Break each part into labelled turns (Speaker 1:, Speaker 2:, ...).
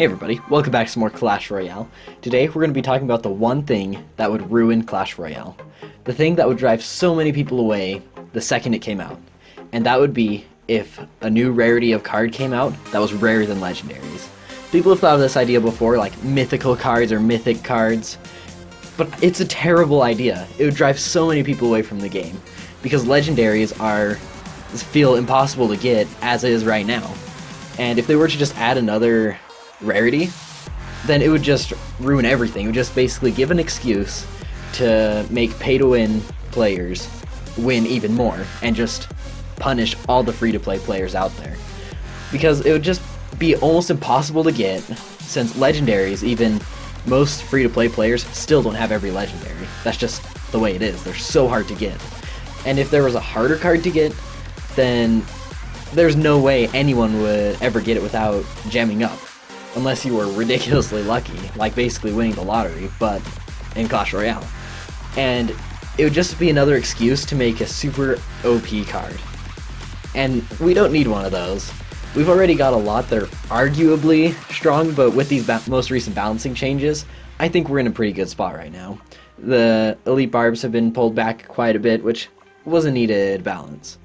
Speaker 1: Hey everybody, welcome back to some more Clash Royale. Today we're going to be talking about the one thing that would ruin Clash Royale. The thing that would drive so many people away the second it came out. And that would be if a new rarity of card came out that was rarer than legendaries. People have thought of this idea before, like mythical cards or mythic cards. But it's a terrible idea. It would drive so many people away from the game. Because legendaries feel impossible to get as is right now. And if they were to just add another rarity, then it would just ruin everything. It would just basically give an excuse to make pay-to-win players win even more and just punish all the free-to-play players out there. Because it would just be almost impossible to get, since legendaries, even most free-to-play players, still don't have every legendary. That's just the way it is. They're so hard to get. And if there was a harder card to get, then there's no way anyone would ever get it without gemming up. Unless you were ridiculously lucky, like basically winning the lottery, but in Clash Royale. And it would just be another excuse to make a super OP card. And we don't need one of those. We've already got a lot that are arguably strong, but with these most recent balancing changes, I think we're in a pretty good spot right now. The elite barbs have been pulled back quite a bit, which was a needed balance.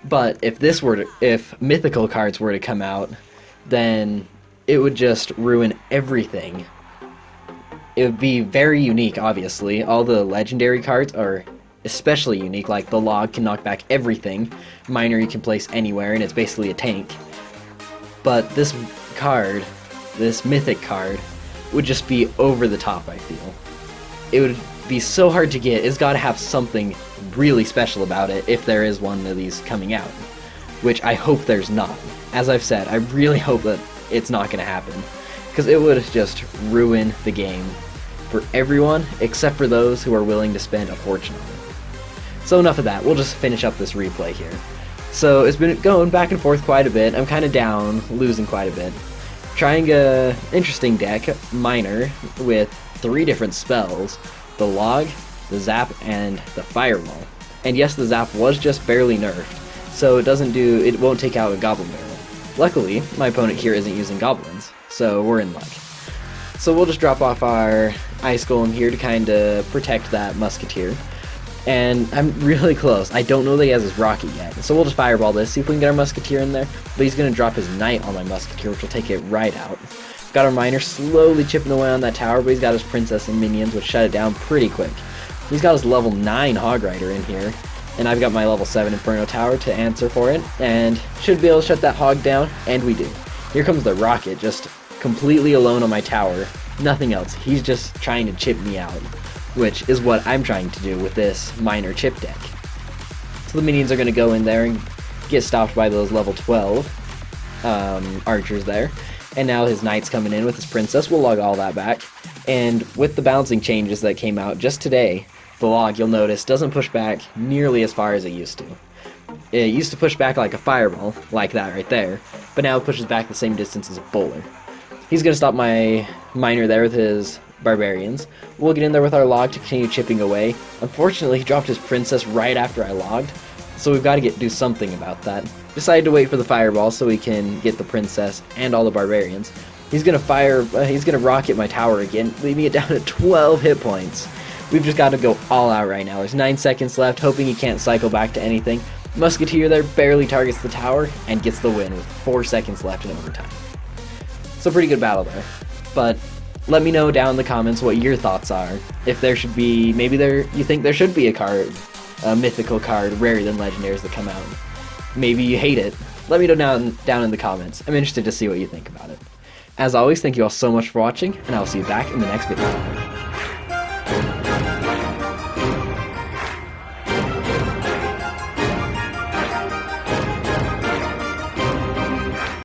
Speaker 1: But if mythical cards were to come out, then it would just ruin everything. It would be very unique, obviously. All the legendary cards are especially unique, like the log can knock back everything, minor you can place anywhere, and it's basically a tank. But this card, this mythic card, would just be over the top, I feel. It would be so hard to get. It's got to have something really special about it if there is one of these coming out, which I hope there's not. As I've said, I really hope that it's not going to happen, because it would just ruin the game for everyone except for those who are willing to spend a fortune on it. So enough of that, we'll just finish up this replay here. So it's been going back and forth quite a bit. I'm kind of down, losing quite a bit. Trying a interesting deck, Minor, with 3 different spells: the Log, the Zap, and the Firewall. And yes, the Zap was just barely nerfed, so it won't take out a Goblin Barrel. Luckily, my opponent here isn't using goblins, so we're in luck. So we'll just drop off our Ice Golem here to kind of protect that Musketeer. And I'm really close. I don't know that he has his Rocket yet, so we'll just Fireball this, see if we can get our Musketeer in there. But he's going to drop his Knight on my Musketeer, which will take it right out. Got our Miner slowly chipping away on that tower, but he's got his Princess and Minions, which shut it down pretty quick. He's got his level 9 Hog Rider in here, and I've got my level 7 Inferno Tower to answer for it, and should be able to shut that hog down, and we do. Here comes the Rocket, just completely alone on my tower, nothing else. He's just trying to chip me out, which is what I'm trying to do with this Minor chip deck. So the Minions are going to go in there and get stopped by those level 12 archers there, and now his Knight's coming in with his Princess. We'll log all that back, and with the balancing changes that came out just today, the Log, you'll notice, doesn't push back nearly as far as it used to. It used to push back like a Fireball, like that right there, but now it pushes back the same distance as a Bowler. He's going to stop my Miner there with his Barbarians. We'll get in there with our Log to continue chipping away. Unfortunately, he dropped his Princess right after I logged, so we've got to do something about that. Decided to wait for the Fireball so we can get the Princess and all the Barbarians. He's going to rocket my tower again, leaving it down to 12 hit points. We've just got to go all out right now. There's 9 seconds left, hoping he can't cycle back to anything. Musketeer there barely targets the tower and gets the win with 4 seconds left in overtime. So pretty good battle there. But let me know down in the comments what your thoughts are. If there should be, you think there should be a mythical card rarer than legendaries that come out. Maybe you hate it. Let me know down in the comments. I'm interested to see what you think about it. As always, thank you all so much for watching, and I'll see you back in the next video.